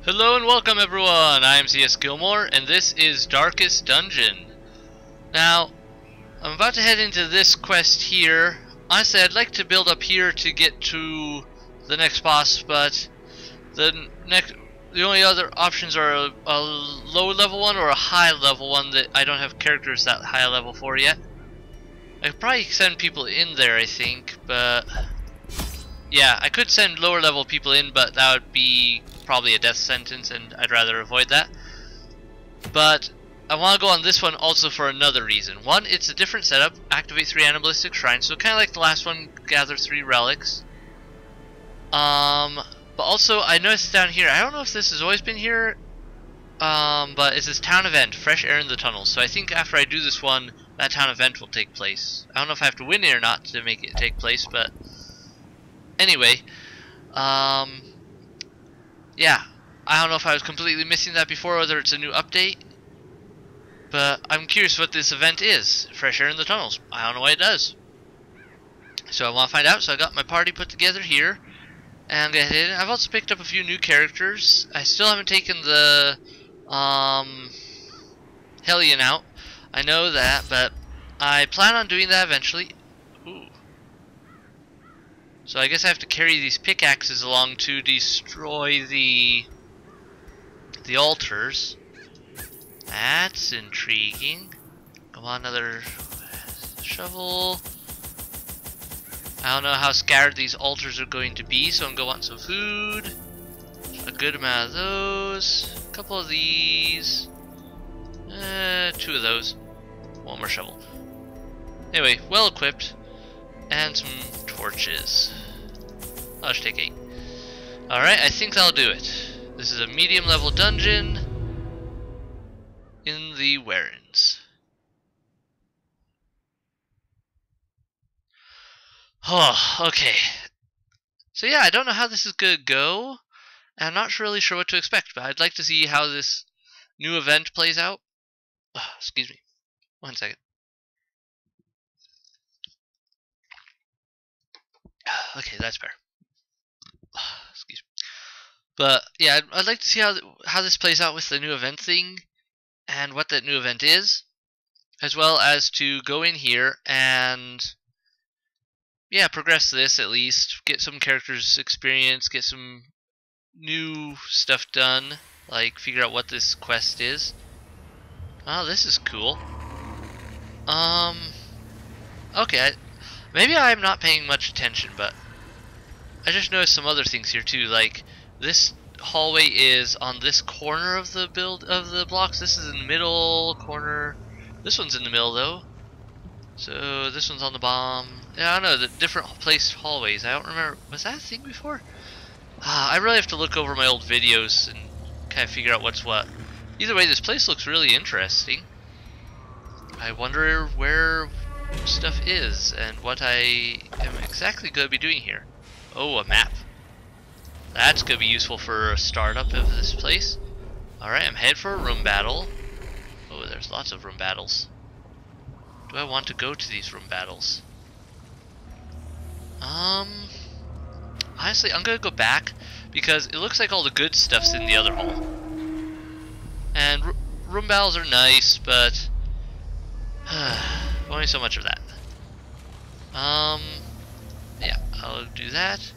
Hello and welcome everyone, I'm C.S.Gilmore and this is Darkest Dungeon. Now, I'm about to head into this quest here. Honestly, I'd like to build up here to get to the next boss, but the only other options are a low level one or a high level one that I don't have characters that high level for yet. I could probably send people in there, I think, but yeah, I could send lower level people in, but that would be probably a death sentence and I'd rather avoid that. But I want to go on this one also for another reason. One, it's a different setup, activate 3 animalistic shrines, so kind of like the last one, gather 3 relics. But also I noticed down here, I don't know if this has always been here, but it's this town event, fresh air in the tunnels. So I think after I do this one, that town event will take place. I don't know if I have to win it or not to make it take place, but anyway, yeah, I don't know if I was completely missing that before, whether it's a new update, but I'm curious what this event is. Fresh air in the tunnels. I don't know what it does. So I want to find out, so I got my party put together here, and I'm gonna head in. I've also picked up a few new characters. I still haven't taken the Hellion out. I know that, but I plan on doing that eventually. Ooh. So I guess I have to carry these pickaxes along to destroy the altars. That's intriguing. Come on, another shovel. I don't know how scared these altars are going to be, so I'm going to want some food. A good amount of those. A couple of these. 2 of those. 1 more shovel. Anyway, well equipped. And some torches. I'll just take 8. Alright, I think that'll do it. This is a medium level dungeon in the Warrens. Oh, okay. So yeah, I don't know how this is gonna go. And I'm not really sure what to expect, but I'd like to see how this new event plays out. Oh, excuse me. 1 second. Okay, that's fair. Excuse me. But yeah, I'd like to see how this plays out with the new event thing, and what that new event is, as well as to go in here and yeah, progress this at least, get some characters experience, get some new stuff done, like figure out what this quest is. Oh, this is cool. Okay, maybe I'm not paying much attention, but I just noticed some other things here too, like this hallway is on this corner of the blocks. This is in the middle corner. This one's in the middle though. So this one's on the bottom. Yeah, I don't know, the different place hallways. I don't remember, was that a thing before? I really have to look over my old videos and kind of figure out what's what. Either way, this place looks really interesting. I wonder where stuff is and what I am exactly going to be doing here. Oh, a map. That's going to be useful for a startup of this place. Alright, I'm headed for a room battle. Oh, there's lots of room battles. Do I want to go to these room battles? Honestly, I'm going to go back because it looks like all the good stuff's in the other hall. And room battles are nice, but only so much of that. Yeah, I'll do that.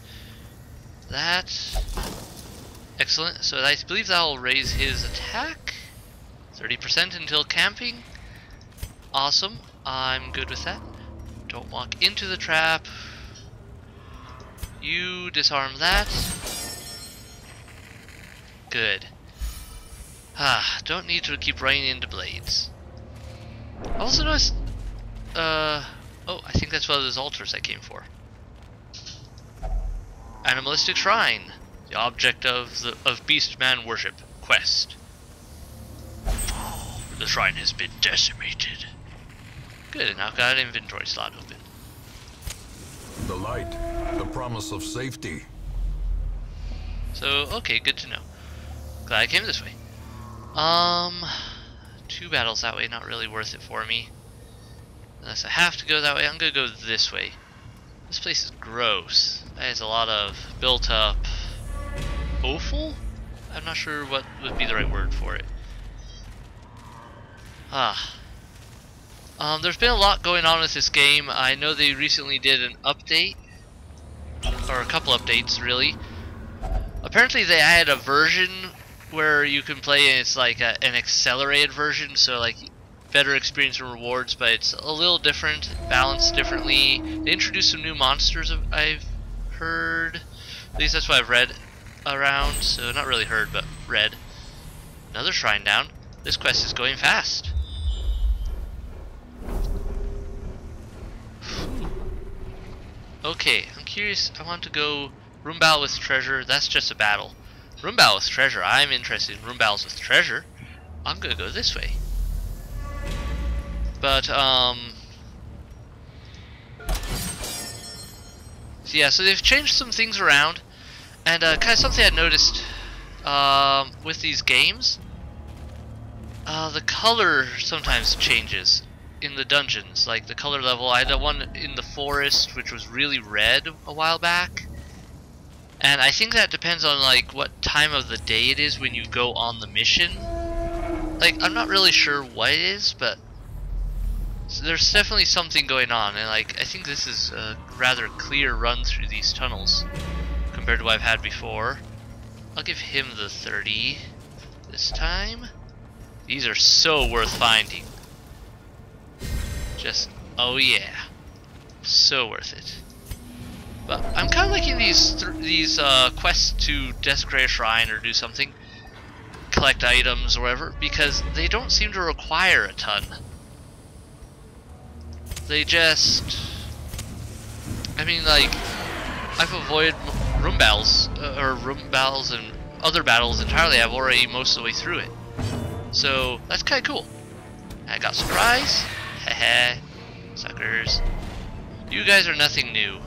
Excellent. So I believe that will raise his attack 30% until camping. Awesome. I'm good with that. Don't walk into the trap. You disarm that. Good. Don't need to keep running into blades. I also noticed, oh, I think that's one of those altars I came for. Animalistic Shrine, the object of Beastman worship quest. The shrine has been decimated. Good, now I've got an inventory slot open. The light, the promise of safety. So, okay, good to know. Glad I came this way. 2 battles that way, not really worth it for me. Unless I have to go that way, I'm gonna go this way. This place is gross. That is a lot of built up offal? I'm not sure what would be the right word for it. There's been a lot going on with this game. I know they recently did an update, or a couple updates really. Apparently they added a version where you can play and it's like an accelerated version, so like better experience and rewards, but it's a little different, balanced differently. They introduced some new monsters I've heard. At least that's what I've read around, so not really heard, but read. Another shrine down. This quest is going fast. Okay, I'm curious. I want to go room battle with treasure. That's just a battle. Room battle with treasure. I'm interested in room battles with treasure. I'm gonna go this way. But so yeah, so they've changed some things around, and kind of something I noticed with these games. The color sometimes changes in the dungeons, like the color level. I had one in the forest which was really red a while back, and I think that depends on like what time of the day it is when you go on the mission. Like, I'm not really sure what it is, but there's definitely something going on, and like I think this is a rather clear run through these tunnels compared to what I've had before. I'll give him the 30 this time. These are so worth finding. Just, oh yeah, so worth it. But I'm kind of liking these quests to desecrate a shrine or do something, collect items or whatever, because they don't seem to require a ton. They just, I mean, like, I've avoided room battles and other battles entirely. I've already most of the way through it, so that's kind of cool. I got surprise. Heh, suckers. You guys are nothing new.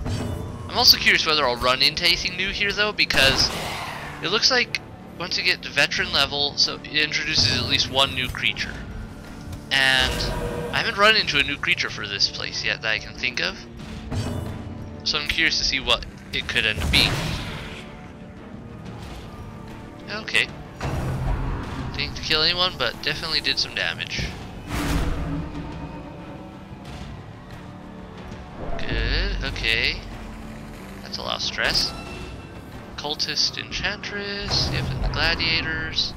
I'm also curious whether I'll run into anything new here though, because it looks like once you get to veteran level, so it introduces at least one new creature. And I haven't run into a new creature for this place yet that I can think of. So I'm curious to see what it could end up being. Okay. Didn't kill anyone, but definitely did some damage. Good, okay. That's a lot of stress. Cultist Enchantress, yep, and the Gladiators.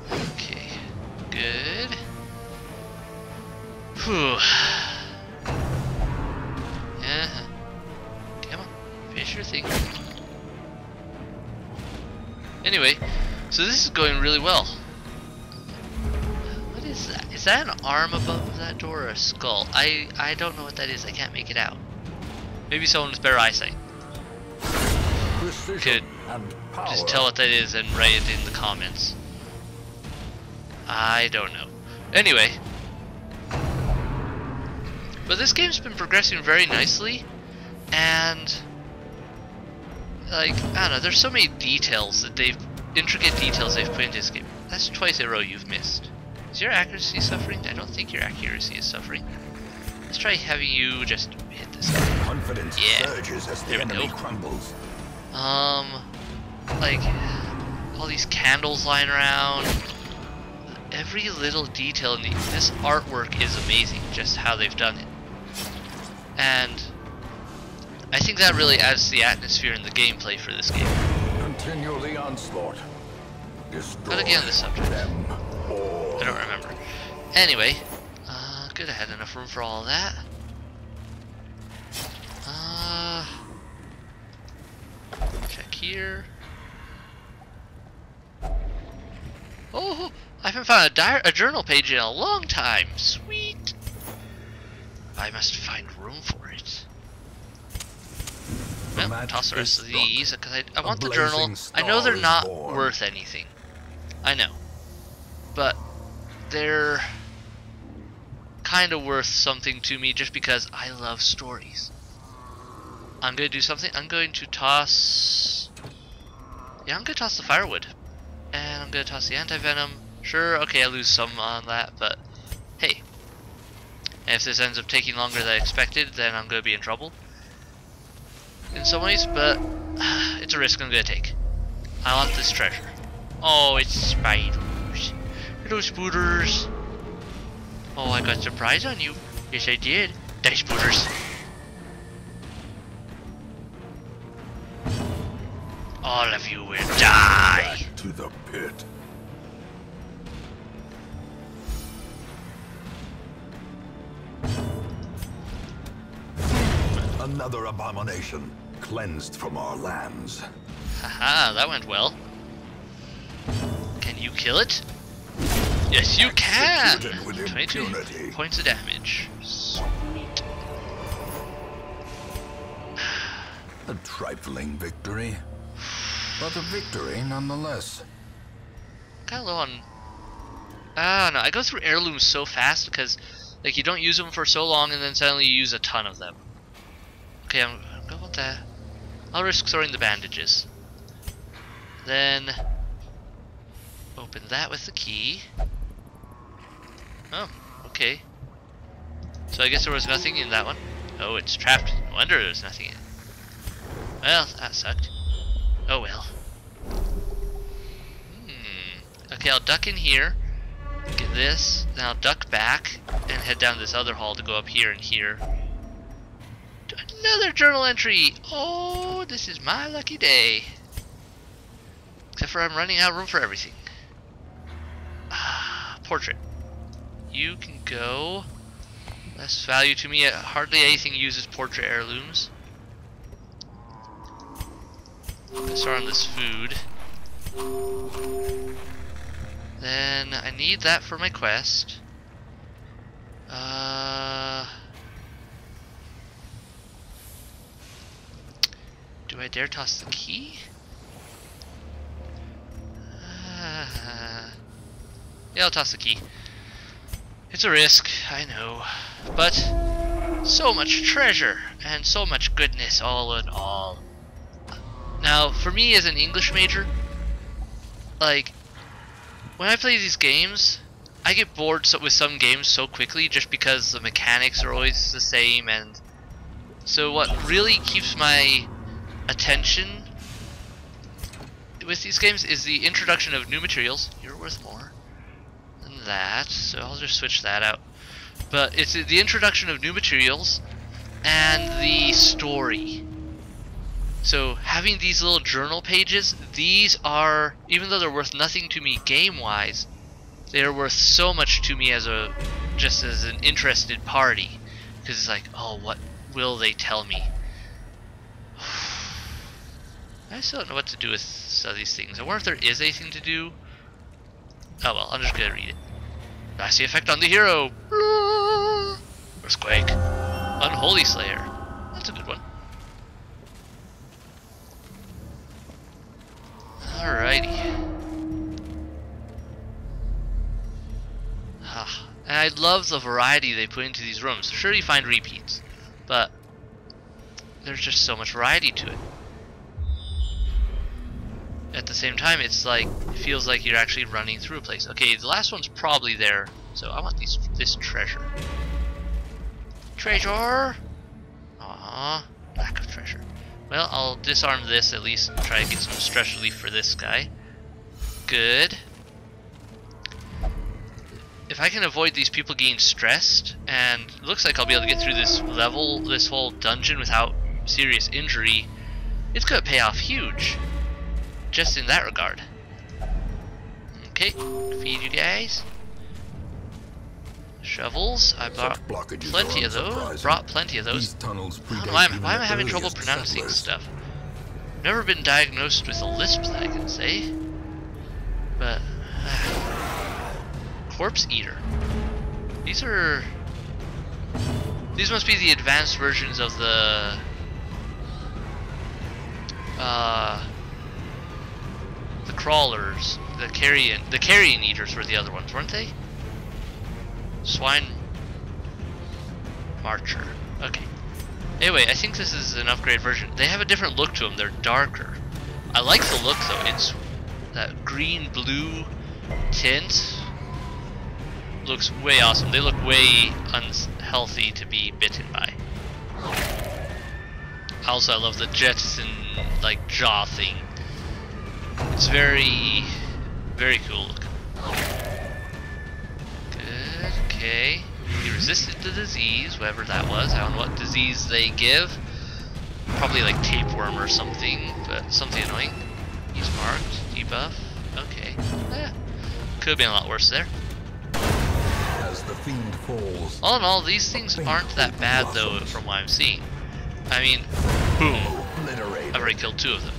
Okay, good. Whew. Yeah. Come on, finish your thing. Anyway, so this is going really well. What is that? Is that an arm above that door or a skull? I don't know what that is. I can't make it out. Maybe someone with better eyesight could just tell what that is and write it in the comments. I don't know. Anyway, but this game's been progressing very nicely, and like, I don't know, there's so many details that intricate details they've put into this game. That's twice in a row you've missed. Is your accuracy suffering? I don't think your accuracy is suffering. Let's try having you just hit this guy. Confidence surges as the enemy crumbles. Like, all these candles lying around. Every little detail in this artwork is amazing, just how they've done it. And I think that really adds to the atmosphere and the gameplay for this game. Continue the onslaught. How to get on this subject? I don't remember. Anyway, good, I had enough room for all of that. Check here. Oh, I haven't found a journal page in a long time. Sweet. I must find room for it. Well, toss the rest of these because I want the journal. I know they're not worth anything. I know, but they're kind of worth something to me just because I love stories. I'm gonna do something. I'm going to toss. Yeah, I'm gonna toss the firewood, and I'm gonna toss the anti-venom. Sure, okay, I lose some on that, but hey. And if this ends up taking longer than I expected, then I'm gonna be in trouble in some ways, but it's a risk I'm gonna take. I want this treasure. Oh, it's spiders. Hello, spooters. Oh, I got a surprise on you. Yes, I did. Die, spooters. All of you will die. Back to the pit. Another abomination cleansed from our lands. Haha, that went well. Can you kill it? Yes, you can! Executed with 22 impunity. points of damage. Sweet. A trifling victory, but a victory nonetheless. Kinda low on... I don't know, I go through heirlooms so fast because like you don't use them for so long and then suddenly you use a ton of them. Okay, I'm going with that. I'll risk throwing the bandages. Then open that with the key. Oh, okay. So I guess there was nothing in that one. Oh, it's trapped. No wonder there's nothing in it. Well, that sucked. Oh well. Okay, I'll duck in here. Get this. Then I'll duck back and head down this other hall to go up here and here. Another journal entry! Oh, this is my lucky day. Except for I'm running out of room for everything. Portrait. You can go. Less value to me. Hardly anything uses portrait heirlooms. Start on this food. Then I need that for my quest. Do I dare toss the key? Yeah, I'll toss the key. It's a risk, I know. But so much treasure and so much goodness all in all. Now, for me as an English major, like, when I play these games, I get bored with some games so quickly just because the mechanics are always the same, and so what really keeps my attention with these games is the introduction of new materials. You're worth more than that, so I'll just switch that out. But it's the introduction of new materials and the story. So having these little journal pages, these are, even though they're worth nothing to me game-wise, they are worth so much to me as just as an interested party. Because it's like, oh, what will they tell me? I still don't know what to do with some of these things. I wonder if there is anything to do. Oh well, I'm just gonna read it. Nasty effect on the hero. Earthquake. Unholy Slayer. That's a good one. Alrighty. And I love the variety they put into these rooms. Sure, you find repeats, but there's just so much variety to it. At the same time, it's like, it feels like you're actually running through a place. Okay, the last one's probably there, so I want this treasure. Treasure! Aww, lack of treasure. Well, I'll disarm this at least and try to get some stress relief for this guy. Good. If I can avoid these people getting stressed, and it looks like I'll be able to get through this level, this whole dungeon without serious injury, it's gonna pay off huge. Just in that regard. Okay, feed you guys. Shovels, I brought plenty of those. These tunnels Why am I having trouble pronouncing stuff? Never been diagnosed with a lisp that I can say. But Corpse Eater. These must be the advanced versions of the crawlers. The carrion eaters were the other ones, weren't they? Swine Marcher. Okay. Anyway, I think this is an upgrade version. They have a different look to them. They're darker. I like the look though. It's that green-blue tint. Looks way awesome. They look way unhealthy to be bitten by. Also, I love the Jetson like jaw thing. It's very, very cool looking. Good, okay. He resisted the disease, whatever that was. I don't know what disease they give. Probably like tapeworm or something, but something annoying. He's marked, debuff. Okay. Yeah. Could have been a lot worse there. As the fiend falls, All in all, these things aren't that bad though from what I'm seeing. I mean, boom. I've already killed 2 of them.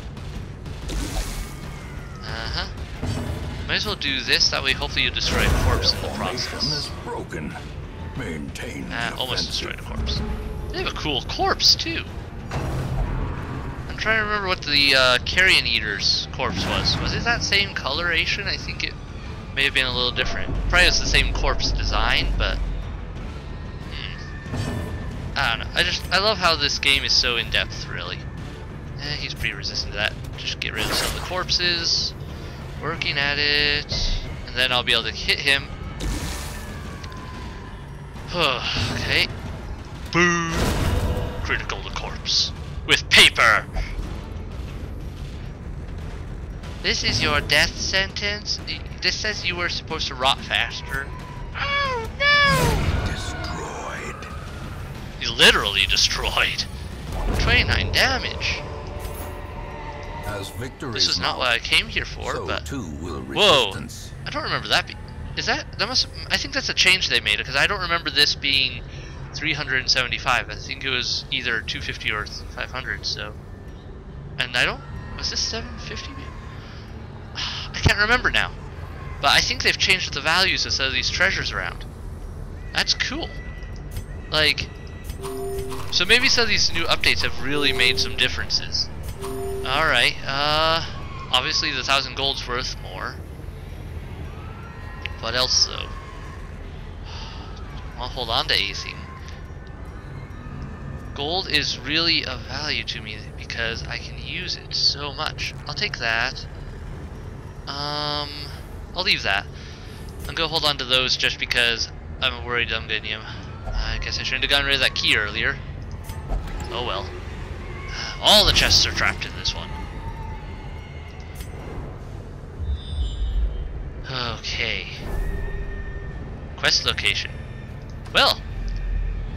Uh-huh. Might as well do this, that way hopefully you destroy a corpse in the process. is broken. Maintain Almost destroyed a corpse. They have a cool corpse too. I'm trying to remember what the Carrion Eater's corpse was. Was it that same coloration? I think it may have been a little different. Probably was the same corpse design, but I don't know. I love how this game is so in depth, really. He's pretty resistant to that. Just get rid of some of the corpses. Working at it, and then I'll be able to hit him. Okay. Boom. Critical the corpse. With paper! This is your death sentence? This says you were supposed to rot faster. Oh no! Destroyed. You literally destroyed. 29 damage. As victory This is not what I came here for, so but... too will Whoa! resistance. I don't remember that is that must... I think that's a change they made, because I don't remember this being 375. I think it was either 250 or 500, so... And I don't... Was this 750? I can't remember now. But I think they've changed the values of some of these treasures around. That's cool. Like... So maybe some of these new updates have really made some differences. Alright, obviously the 1,000 gold's worth more. What else though? I'll hold on to anything. Gold is really of value to me because I can use it so much. I'll take that. I'll leave that. I'm gonna hold on to those just because I'm worried I'm gonna need them. I guess I shouldn't have gotten rid of that key earlier. Oh well. All the chests are trapped in this one. Okay. Quest location. Well,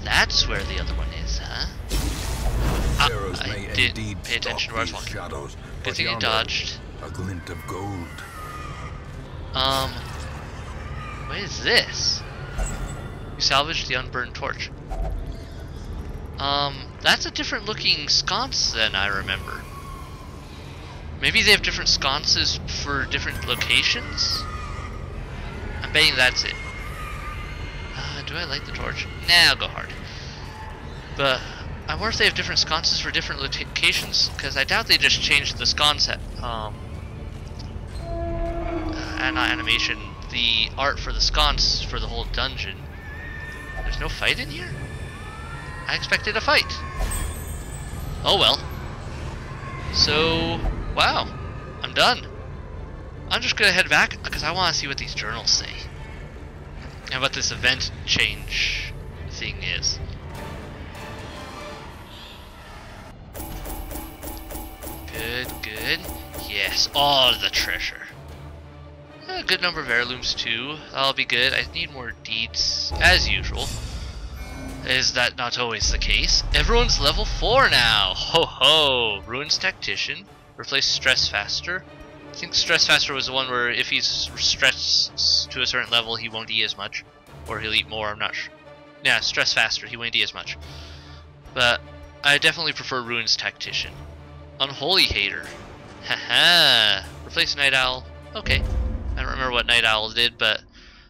that's where the other one is, huh? I didn't pay attention to where I was walking. Shadows, Good thing you dodged. A glint of gold. What is this? You salvaged the unburned torch. That's a different looking sconce than I remember. Maybe they have different sconces for different locations? I'm betting that's it. Do I light the torch? Nah, I'll go hard. But I wonder if they have different sconces for different locations, because I doubt they just changed the sconce animation, the art for the sconce for the whole dungeon. There's no fight in here? I expected a fight. Oh well. So, wow, I'm done. I'm just gonna head back because I want to see what these journals say and what this event change thing is. Good, good. Yes, all the treasure. A good number of heirlooms too. That'll be good. I need more deeds, as usual. Is that not always the case? Everyone's level 4 now! Ho ho! Ruins Tactician. Replace Stress Faster. I think Stress Faster was the one where if he's stressed to a certain level, he won't eat as much. Or he'll eat more, I'm not sure. Yeah, Stress Faster, he won't eat as much. But I definitely prefer Ruins Tactician. Unholy Hater. Haha! Replace Night Owl. Okay. I don't remember what Night Owl did, but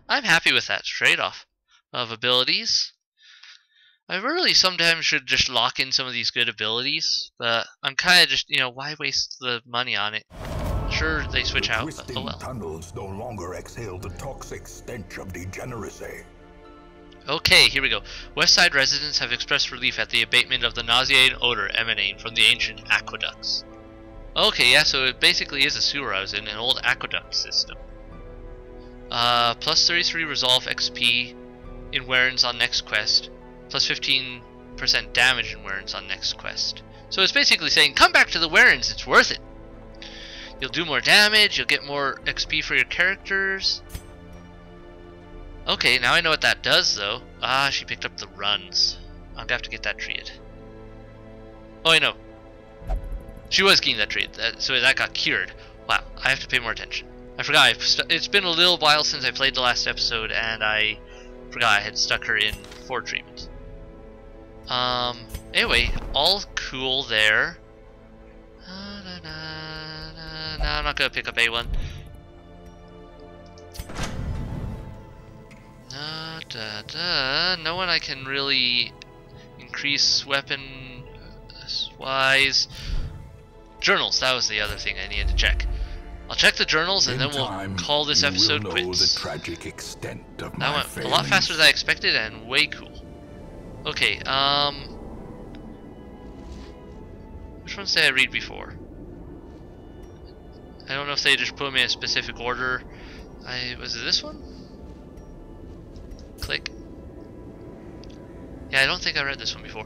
I'm happy with that trade-off of abilities. I really sometimes should just lock in some of these good abilities, but I'm kind of just, you know, why waste the money on it? Sure, they switch out, but oh well. Tunnels no longer exhale the toxic stench of degeneracy. Okay, here we go. Westside residents have expressed relief at the abatement of the nauseating odor emanating from the ancient aqueducts. Okay, yeah, so it basically is a sewer I was in, an old aqueduct system. Plus 33 resolve XP in Warrens on next quest. Plus 15% damage in Warrens on next quest. So it's basically saying, come back to the Warrens, it's worth it. You'll do more damage, you'll get more XP for your characters. Okay, now I know what that does though. Ah, she picked up the runs. I'm gonna have to get that treated. Oh, I know. She was getting that treated, so that got cured. Wow, I have to pay more attention. I forgot, it's been a little while since I played the last episode, and I forgot I had stuck her in 4 treatments. Anyway, all cool there. No, I'm not gonna pick up A1. No one I can really increase weapon wise. Journals, that was the other thing I needed to check. I'll check the journals and then we'll call this episode quits. The tragic extent of that went a lot faster than I expected and way cool. Okay, which ones did I read before? I don't know if they just put them in a specific order. Was it this one? Click. Yeah, I don't think I read this one before.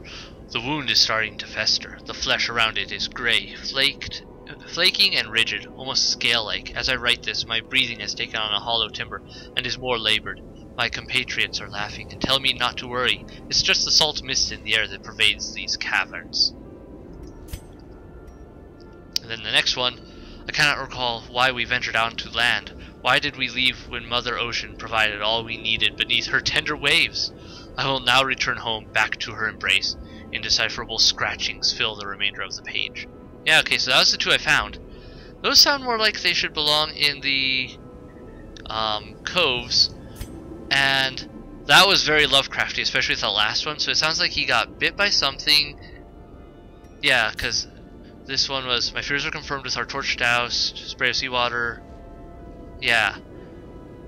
The wound is starting to fester. The flesh around it is gray, flaking and rigid, almost scale-like. As I write this, my breathing has taken on a hollow timbre and is more labored. My compatriots are laughing and tell me not to worry. It's just the salt mist in the air that pervades these caverns. And then the next one, I cannot recall why we ventured out into land. Why did we leave when Mother Ocean provided all we needed beneath her tender waves? I will now return home, back to her embrace. Indecipherable scratchings fill the remainder of the page. Yeah, okay, so that was the 2 I found. Those sound more like they should belong in the coves. And that was very Lovecrafty, especially with the last one. So it sounds like he got bit by something. Yeah, because this one was, my fears are confirmed with our torch doused, spray of seawater. Yeah.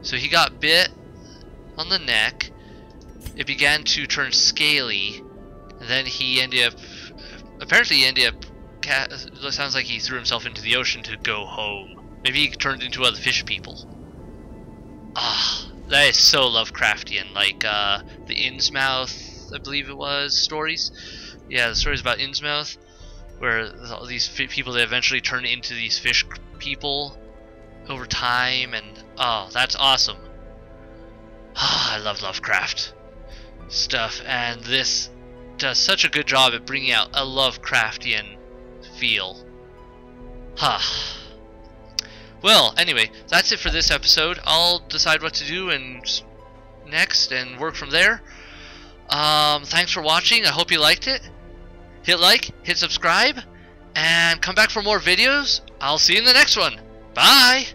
So he got bit on the neck. It began to turn scaly. And then he ended up, apparently he ended up, it sounds like he threw himself into the ocean to go home. Maybe he turned into other fish people. Ah, that is so Lovecraftian. Like the Innsmouth, I believe it was, stories. Yeah, the stories about Innsmouth, where all these people that eventually turn into these fish people over time, and oh, that's awesome. Ah, I love Lovecraft stuff, and this does such a good job at bringing out a Lovecraftian feel. Huh. Well, anyway, that's it for this episode. I'll decide what to do next and work from there. Thanks for watching. I hope you liked it. Hit like, hit subscribe, and come back for more videos. I'll see you in the next one. Bye!